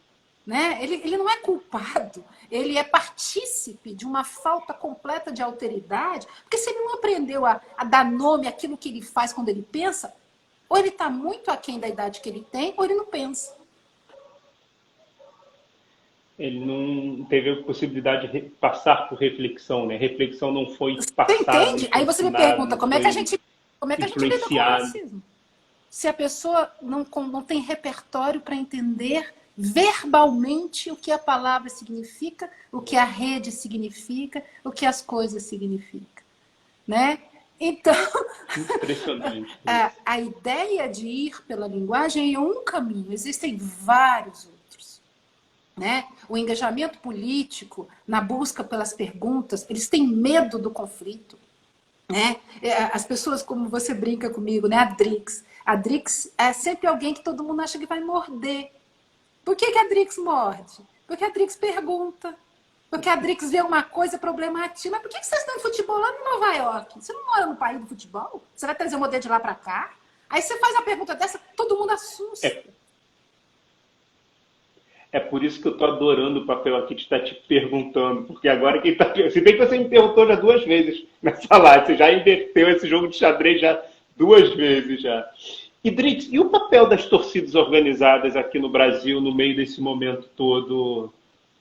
Né? Ele não é culpado, ele é partícipe de uma falta completa de alteridade, porque se ele não aprendeu a dar nome àquilo que ele faz quando ele pensa, ou ele está muito aquém da idade que ele tem, ou ele não pensa. Ele não teve a possibilidade de passar por reflexão, né? Reflexão não foi passada. Você entende? Aí você me pergunta, como é que a gente lida com o racismo? Se a pessoa não tem repertório para entender verbalmente o que a palavra significa, o que a rede significa, o que as coisas significam, né? Então, impressionante. A ideia de ir pela linguagem é um caminho, existem vários outros, né? O engajamento político, na busca pelas perguntas, eles têm medo do conflito, né? As pessoas, como você brinca comigo, né? A Drix é sempre alguém que todo mundo acha que vai morder. Por que a Drix morde? Porque a Drix pergunta. Porque a Drix vê uma coisa problemática. Mas por que vocês estão em futebol lá em Nova York? Você não mora no país do futebol? Você vai trazer o modelo de lá para cá? Aí você faz uma pergunta dessa, todo mundo assusta. É por isso que eu tô adorando o papel aqui de estar te perguntando, porque agora quem tá. Se bem que você me perguntou já 2 vezes nessa live, você já inverteu esse jogo de xadrez já 2 vezes já. E Drix, e o papel das torcidas organizadas aqui no Brasil no meio desse momento todo?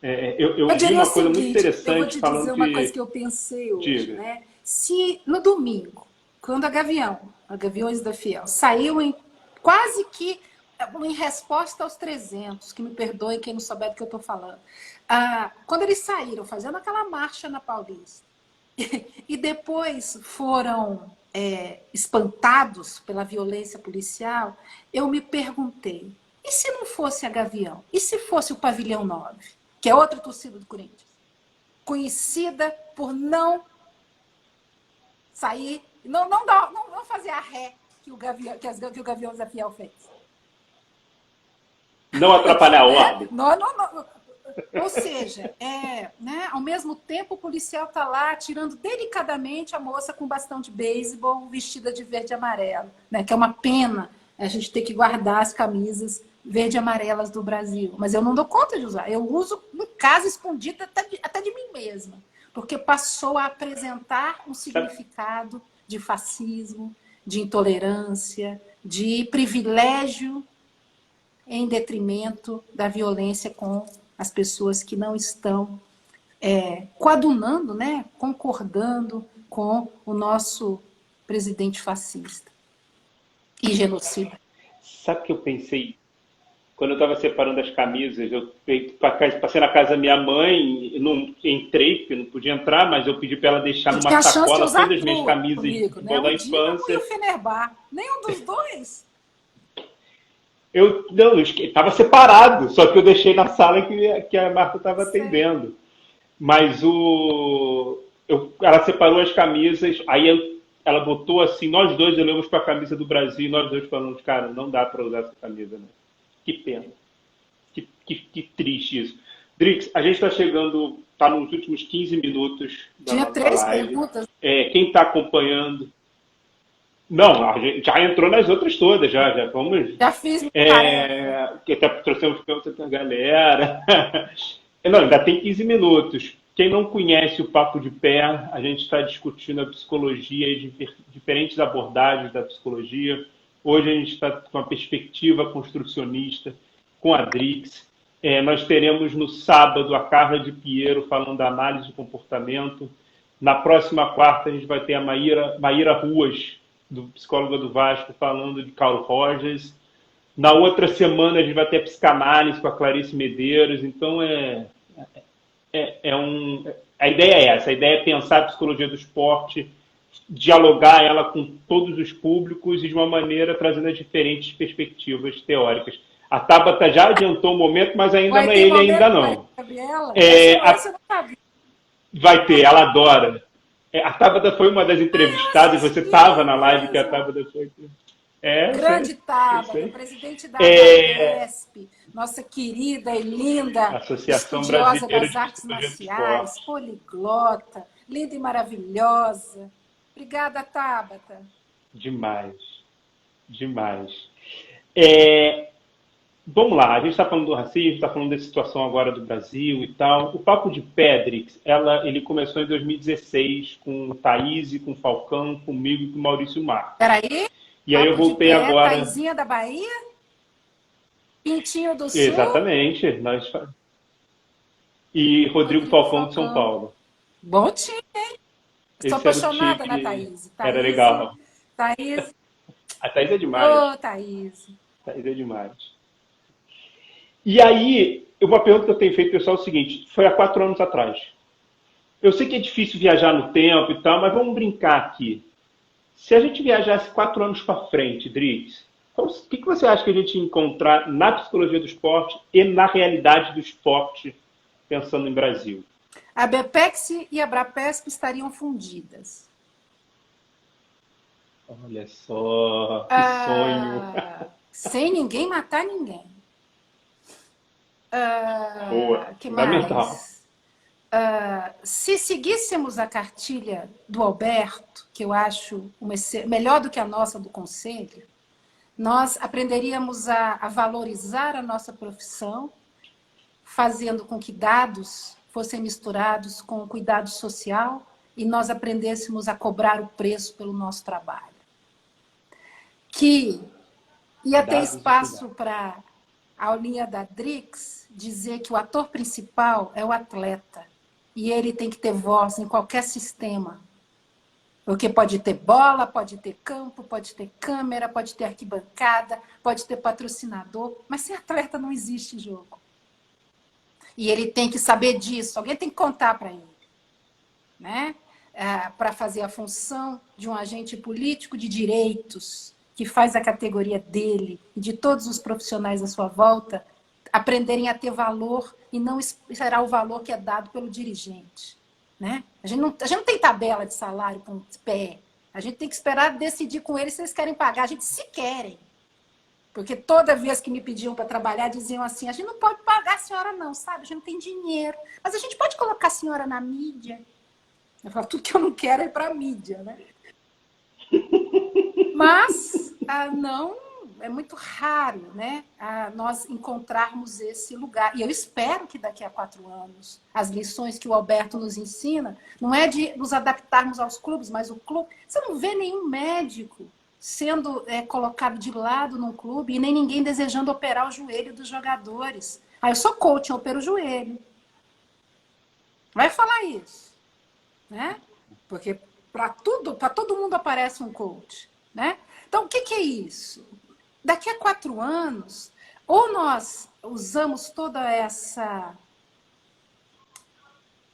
Eu Eu vi diria o uma coisa muito seguinte, eu vou interessante te falando dizer uma coisa que de. eu pensei hoje, Diga. né? Se no domingo, quando a Gaviões da Fiel, saiu em quase que em resposta aos 300, que me perdoem quem não souber do que eu estou falando, quando eles saíram fazendo aquela marcha na Paulista e depois foram espantados pela violência policial, eu me perguntei, e se não fosse a Gavião? E se fosse o Pavilhão 9, que é outra torcida do Corinthians, conhecida por não sair, não fazer a ré que o Gavião da Fiel fez. Não atrapalhar a Né? ordem. Não. Ou seja, né, ao mesmo tempo o policial está lá tirando delicadamente a moça com bastão de beisebol vestida de verde e amarelo, né, que é uma pena a gente ter que guardar as camisas verde e amarelas do Brasil. Mas eu não dou conta de usar. Eu uso em casa escondida até de mim mesma, porque passou a apresentar um significado de fascismo, de intolerância, de privilégio em detrimento da violência com as pessoas que não estão coadunando, né, concordando com o nosso presidente fascista e genocida. Sabe o que eu pensei? Quando eu estava separando as camisas, eu passei na casa da minha mãe, não entrei, porque não podia entrar, mas eu pedi para ela deixar numa sacola todas as minhas camisas de futebol da infância. E o Fenerbahçe, nenhum dos dois. Eu estava separado, só que eu deixei na sala que a Marta estava atendendo. Mas ela separou as camisas, aí ela botou assim, nós dois olhamos para a camisa do Brasil e nós dois falamos, cara, não dá para usar essa camisa, né? Que pena. Que triste isso. Drix, a gente está chegando, está nos últimos 15 minutos da Tinha nossa 3 live. perguntas. Quem está acompanhando... Não, a gente já entrou nas outras todas, já vamos. Já fiz minha tarefa. Que até trouxemos perguntas para a galera. Não, ainda tem 15 minutos. Quem não conhece o Papo de Pé, a gente está discutindo a psicologia e diferentes abordagens da psicologia. Hoje a gente está com uma perspectiva construcionista com a Drix. Nós teremos no sábado a Carla de Piero falando da análise de comportamento. Na próxima quarta a gente vai ter a Maíra Ruas, do psicólogo do Vasco, falando de Carl Rogers. Na outra semana a gente vai ter a psicanálise com a Clarice Medeiros. Então a ideia é essa, a ideia é pensar a psicologia do esporte, dialogar ela com todos os públicos e de uma maneira trazendo as diferentes perspectivas teóricas. A Tabata já adiantou o momento, mas ainda não é ele ainda não. Vai ter, ela adora. A Tabata foi uma das entrevistadas, você estava na live que a Tabata foi. Grande Tabata, presidente da ABESP, nossa querida e linda Associação estudiosa Brasileira das artes marciais, poliglota, linda e maravilhosa. Obrigada, Tabata. Demais. Vamos lá, a gente está falando do racismo, está falando da situação agora do Brasil e tal. O Papo de Pedrix, ele começou em 2016 com o Thaís, com o Falcão, comigo e com o Maurício Marques. Peraí. E aí eu voltei agora... Thaisinha da Bahia? Pintinho do Sul? Exatamente. E Rodrigo Falcão de São Paulo. Bom time, hein? Estou apaixonada na Thaís. Era legal. Thaís. A Thaís é demais. Thaís. Thaís é demais. E aí, uma pergunta que eu tenho feito, pessoal, é o seguinte, foi há 4 anos atrás. Eu sei que é difícil viajar no tempo e tal, mas vamos brincar aqui. Se a gente viajasse 4 anos para frente, Drix, o que você acha que a gente ia encontrar na psicologia do esporte e na realidade do esporte, pensando em Brasil? A BPEX e a Brapesp estariam fundidas. Olha só, que sonho. Sem ninguém matar ninguém. Boa, Que fundamental. mais? se seguíssemos a cartilha do Alberto, que eu acho melhor do que a nossa do Conselho, nós aprenderíamos a valorizar a nossa profissão, fazendo com que dados fossem misturados com o cuidado social e nós aprendêssemos a cobrar o preço pelo nosso trabalho. Que ia ter espaço para a aulinha da Drix dizer que o ator principal é o atleta e ele tem que ter voz em qualquer sistema. Porque pode ter bola, pode ter campo, pode ter câmera, pode ter arquibancada, pode ter patrocinador, mas sem atleta não existe jogo. E ele tem que saber disso, alguém tem que contar para ele, né? Para fazer a função de um agente político de direitos, que faz a categoria dele e de todos os profissionais à sua volta aprenderem a ter valor e não esperar o valor que é dado pelo dirigente. Né? A gente não tem tabela de salário com o pé. A gente tem que esperar decidir com eles se eles querem pagar. A gente se querem. Porque toda vez que me pediam para trabalhar, diziam assim, a gente não pode pagar a senhora não, sabe? A gente não tem dinheiro. Mas a gente pode colocar a senhora na mídia. Eu falo, tudo que eu não quero é para a mídia, né? Mas não, é muito raro, né, nós encontrarmos esse lugar. E eu espero que daqui a 4 anos, as lições que o Alberto nos ensina, não é de nos adaptarmos aos clubes, mas o clube... Você não vê nenhum médico sendo colocado de lado num clube e nem ninguém desejando operar o joelho dos jogadores. Eu sou coach, eu opero o joelho. Vai falar isso, né? Porque para todo mundo aparece um coach, né? Então, o que é isso? Daqui a 4 anos, ou nós usamos toda essa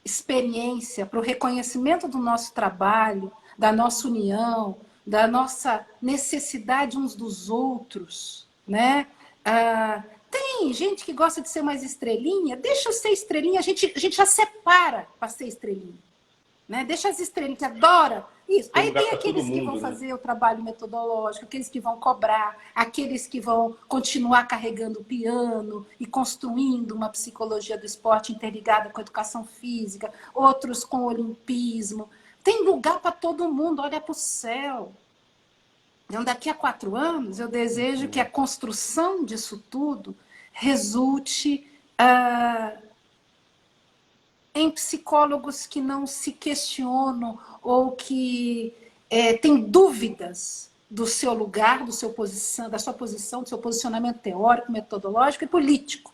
experiência para o reconhecimento do nosso trabalho, da nossa união, da nossa necessidade uns dos outros, né? Tem gente que gosta de ser mais estrelinha, deixa eu ser estrelinha, a gente já separa para ser estrelinha. Né? Deixa as estrelinhas, que adora isso. Aí tem aqueles que vão fazer o trabalho metodológico, aqueles que vão cobrar, aqueles que vão continuar carregando o piano e construindo uma psicologia do esporte interligada com a educação física, outros com o olimpismo. Tem lugar para todo mundo, olha para o céu. Então, daqui a 4 anos, eu desejo que a construção disso tudo resulte em psicólogos que não se questionam ou que têm dúvidas do seu lugar, da sua posição, do seu posicionamento teórico, metodológico e político.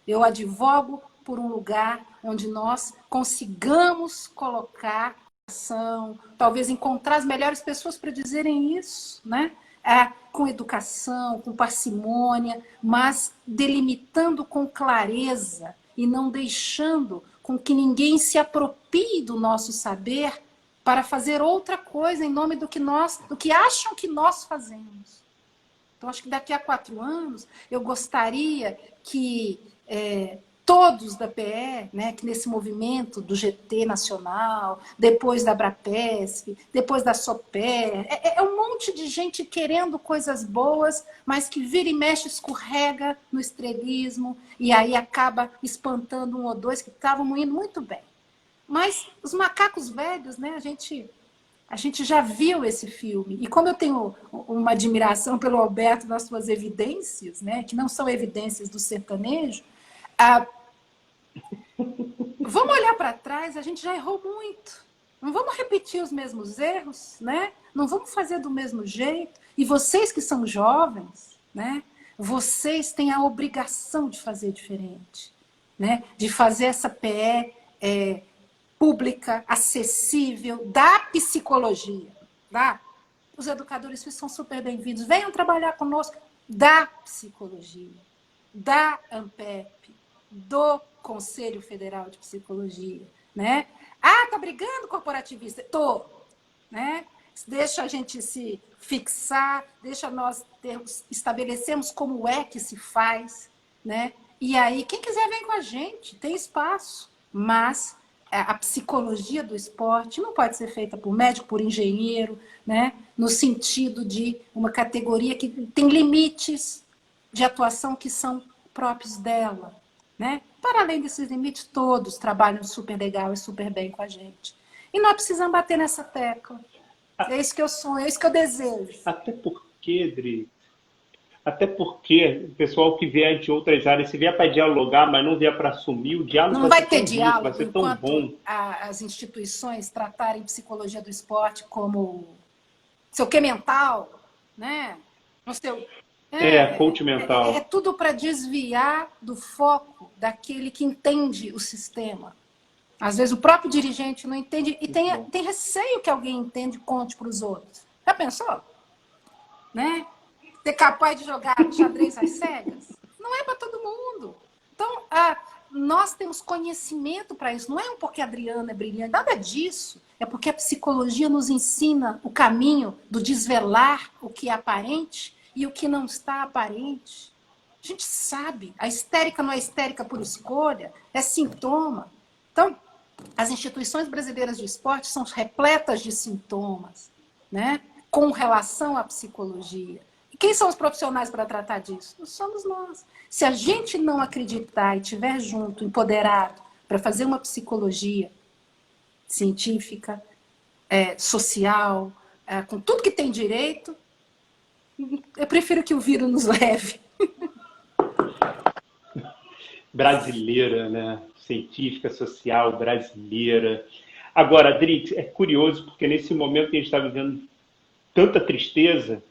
Eu advogo por um lugar onde nós consigamos colocar ação, talvez encontrar as melhores pessoas para dizerem isso, né? Com educação, com parcimônia, mas delimitando com clareza e não deixando com que ninguém se aproprie do nosso saber para fazer outra coisa em nome do que acham que nós fazemos. Então, acho que daqui a 4 anos, eu gostaria que todos da PE, né, que nesse movimento do GT nacional, depois da Abrapesp, depois da SOPER, um monte de gente querendo coisas boas, mas que vira e mexe, escorrega no estrelismo, e aí acaba espantando 1 ou 2 que estavam indo muito bem. Mas os macacos velhos, né, a gente já viu esse filme. E como eu tenho uma admiração pelo Alberto nas suas evidências, né, que não são evidências do sertanejo, vamos olhar para trás, a gente já errou muito. Não vamos repetir os mesmos erros, né? Não vamos fazer do mesmo jeito. E vocês que são jovens, né? Vocês têm a obrigação de fazer diferente, né? De fazer essa PE pública, acessível, da psicologia. Tá? Os educadores são super bem-vindos. Venham trabalhar conosco da psicologia, da ANPEP, do Conselho Federal de Psicologia, né? Tá brigando, corporativista? Tô, né? Deixa a gente se fixar, deixa nós estabelecemos como é que se faz, né? E aí, quem quiser vem com a gente, tem espaço, mas a psicologia do esporte não pode ser feita por médico, por engenheiro, né? No sentido de uma categoria que tem limites de atuação que são próprios dela. né? Para além desses limites, todos trabalham super legal e super bem com a gente. E nós precisamos bater nessa tecla. É isso que eu sonho, é isso que eu desejo. Até porque o pessoal que vier de outras áreas, se vier para dialogar, mas não vier para assumir, o diálogo Não vai ser vai ter tão rico, vai diálogo ser tão enquanto bom. as instituições tratarem psicologia do esporte como seu que mental, né? No seu, Coach é mental. tudo para desviar do foco daquele que entende o sistema. Às vezes o próprio dirigente não entende e tem receio que alguém entenda e conte para os outros. Já pensou? Né? Ser capaz de jogar xadrez às cegas? Não é para todo mundo. Então, nós temos conhecimento para isso. Não é porque a Adriana é brilhante, nada disso. É porque a psicologia nos ensina o caminho do desvelar o que é aparente e o que não está aparente. A gente sabe, a histérica não é histérica por escolha, é sintoma. Então, as instituições brasileiras de esporte são repletas de sintomas, né? Com relação à psicologia. E quem são os profissionais para tratar disso? Somos nós. Se a gente não acreditar e estiver junto, empoderado, para fazer uma psicologia científica, social, com tudo que tem direito, eu prefiro que o vírus nos leve. Brasileira, né? Científica, social, brasileira. Agora, Adri, é curioso, porque nesse momento que a gente está vivendo tanta tristeza,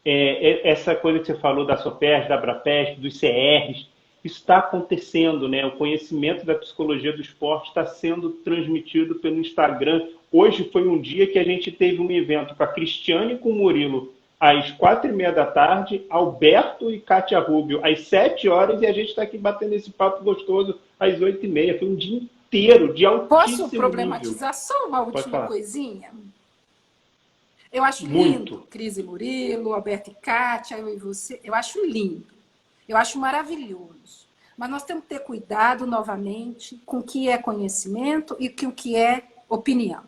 essa coisa que você falou da SOPES, da ABRAPESP, dos CRs, isso está acontecendo, né? O conhecimento da psicologia do esporte está sendo transmitido pelo Instagram. Hoje foi um dia que a gente teve um evento com a Cristiane e com o Murilo às 4h30 da tarde, Alberto e Kátia Rubio às 7 horas, e a gente está aqui batendo esse papo gostoso às 8h30. Foi um dia inteiro, de Posso altíssimo nível. problematizar só uma Pode última falar. coisinha? Eu acho lindo, Muito. Cris e Murilo, Alberto e Kátia, eu e você. Eu acho lindo. Eu acho maravilhoso. Mas nós temos que ter cuidado, novamente, com o que é conhecimento e com o que é opinião.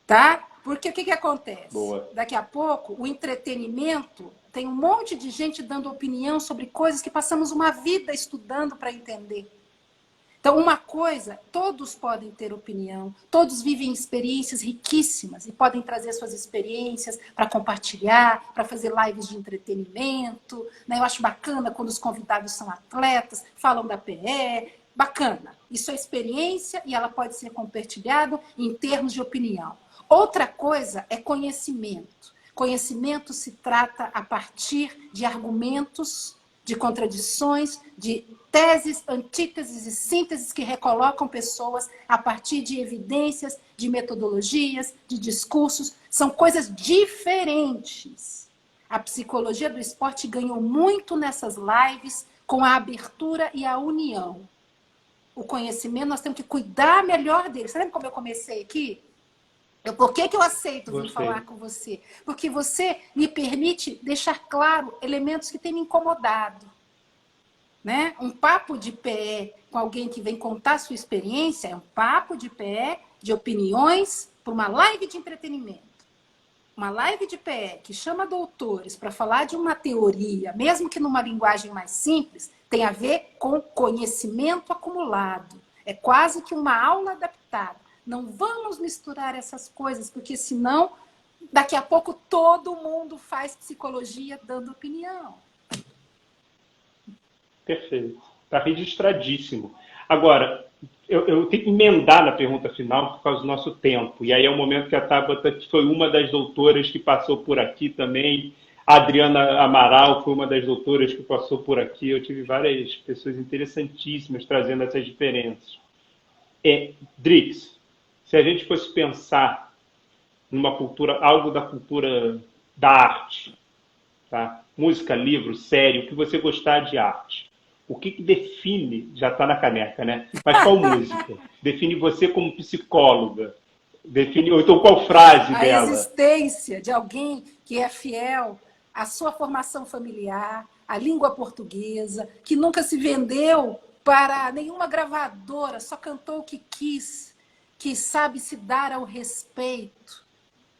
Tá? Porque o que acontece? Boa. Daqui a pouco, o entretenimento tem um monte de gente dando opinião sobre coisas que passamos uma vida estudando para entender. Então, uma coisa, todos podem ter opinião, todos vivem experiências riquíssimas e podem trazer suas experiências para compartilhar, para fazer lives de entretenimento. Né? Eu acho bacana quando os convidados são atletas, falam da PE, bacana. Isso é experiência e ela pode ser compartilhada em termos de opinião. Outra coisa é conhecimento. Conhecimento se trata a partir de argumentos, de contradições, de teses, antíteses e sínteses que recolocam pessoas a partir de evidências, de metodologias, de discursos. São coisas diferentes. A psicologia do esporte ganhou muito nessas lives com a abertura e a união. O conhecimento, nós temos que cuidar melhor dele. Você lembra como eu comecei aqui? Por que eu aceito vir falar com você? Porque você me permite deixar claro elementos que têm me incomodado. Né? Um papo de pé com alguém que vem contar sua experiência é um papo de pé de opiniões para uma live de entretenimento. Uma live de pé que chama doutores para falar de uma teoria, mesmo que numa linguagem mais simples, tem a ver com conhecimento acumulado. É quase que uma aula adaptada. Não vamos misturar essas coisas, porque senão, daqui a pouco, todo mundo faz psicologia dando opinião. Perfeito. Está registradíssimo. Agora, eu tenho que emendar na pergunta final por causa do nosso tempo. E aí é o momento que a Tabata, que foi uma das doutoras que passou por aqui também, a Adriana Amaral foi uma das doutoras que passou por aqui. Eu tive várias pessoas interessantíssimas trazendo essas diferenças. Drix, se a gente fosse pensar numa cultura, algo da cultura da arte, tá? Música, livro, série, o que você gostar de arte. O que define, já está na caneca, né? Mas qual música? Define você como psicóloga. Define, ou então qual frase a dela? A existência de alguém que é fiel à sua formação familiar, à língua portuguesa, que nunca se vendeu para nenhuma gravadora, só cantou o que quis, que sabe se dar ao respeito,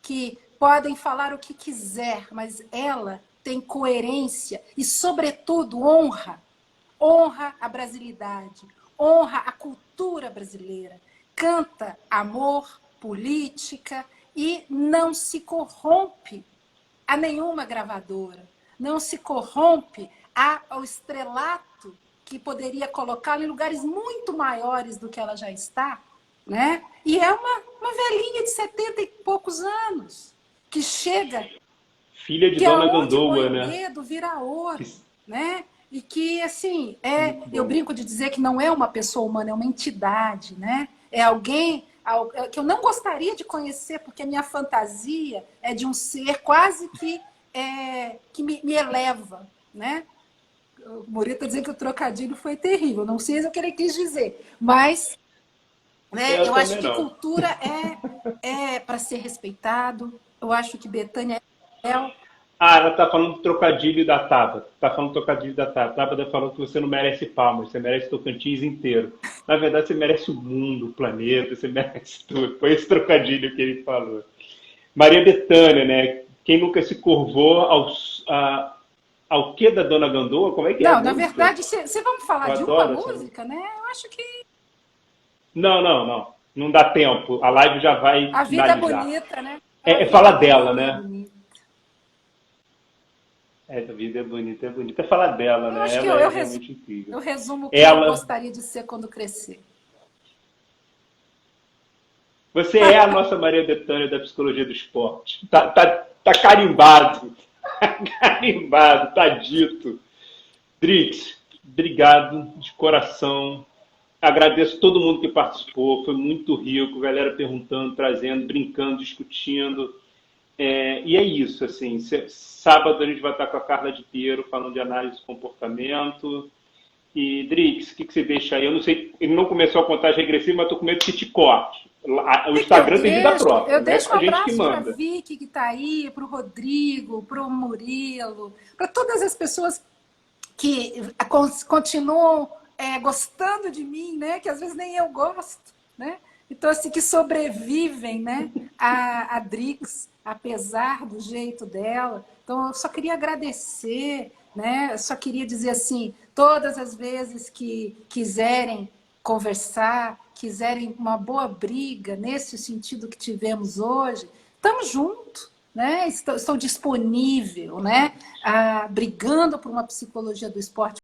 que podem falar o que quiser, mas ela tem coerência e, sobretudo, honra. honra a brasilidade, honra a cultura brasileira, canta amor, política e não se corrompe a nenhuma gravadora, não se corrompe ao estrelato que poderia colocá-la em lugares muito maiores do que ela já está, né? E é uma velhinha de 70 e poucos anos, que chega... Filha de que Dona é onde Gandoa, põe o né? dedo, vira ouro, Que- né? E que, assim, Muito eu bom. brinco de dizer que não é uma pessoa humana, é uma entidade, né? É alguém que eu não gostaria de conhecer, porque a minha fantasia é de um ser quase que me eleva, né? O Murilo está dizendo que o trocadilho foi terrível, não sei o que ele quis dizer, mas né, Eu eu acho também que não. cultura é para ser respeitado, eu acho que Bethânia é Ah, ela tá falando do trocadilho da Tabata. Tá falando do trocadilho da Tabata. Tabata falou que você não merece palmas, você merece Tocantins inteiro. Na verdade, você merece o mundo, o planeta, você merece tudo. Foi esse trocadilho que ele falou. Maria Bethânia, né? Quem nunca se curvou ao que da Dona Gandoa? Como é que é a Não, na música? verdade, se vamos falar Eu de uma adoro essa música. música, né? Eu acho que Não, não, não. Não dá tempo. A live já vai a vida é finalizar. bonita, né? A É vida falar é dela, boa e né? bonita. É, a vida é bonita, é bonita. É falar dela, Eu né? acho que Ela é realmente incrível. eu resumo o que eu Ela, gostaria de ser quando crescer. você é a nossa Maria Bethânia da psicologia do esporte. Tá carimbado. Carimbado, tá dito. Drix, obrigado de coração. Agradeço todo mundo que participou, foi muito rico, galera perguntando, trazendo, brincando, discutindo. E é isso, assim, sábado a gente vai estar com a Carla de Piero falando de análise de comportamento. E, Drix, o que você deixa aí? Eu não sei, ele não começou a contagem regressiva, mas estou com medo que te corte. O O que que eu Instagram tem vida deixo? própria, Eu não é deixo um a gente que abraço para a manda. Vicky, que está aí, para o Rodrigo, para o Murilo, para todas as pessoas que continuam gostando de mim, né? Que às vezes nem eu gosto, né? Então, assim, que sobrevivem, né? A Drix, apesar do jeito dela. Então, eu só queria agradecer, né? Eu só queria dizer assim, todas as vezes que quiserem conversar, quiserem uma boa briga nesse sentido que tivemos hoje, estamos juntos, né? Estou disponível, né? Brigando por uma psicologia do esporte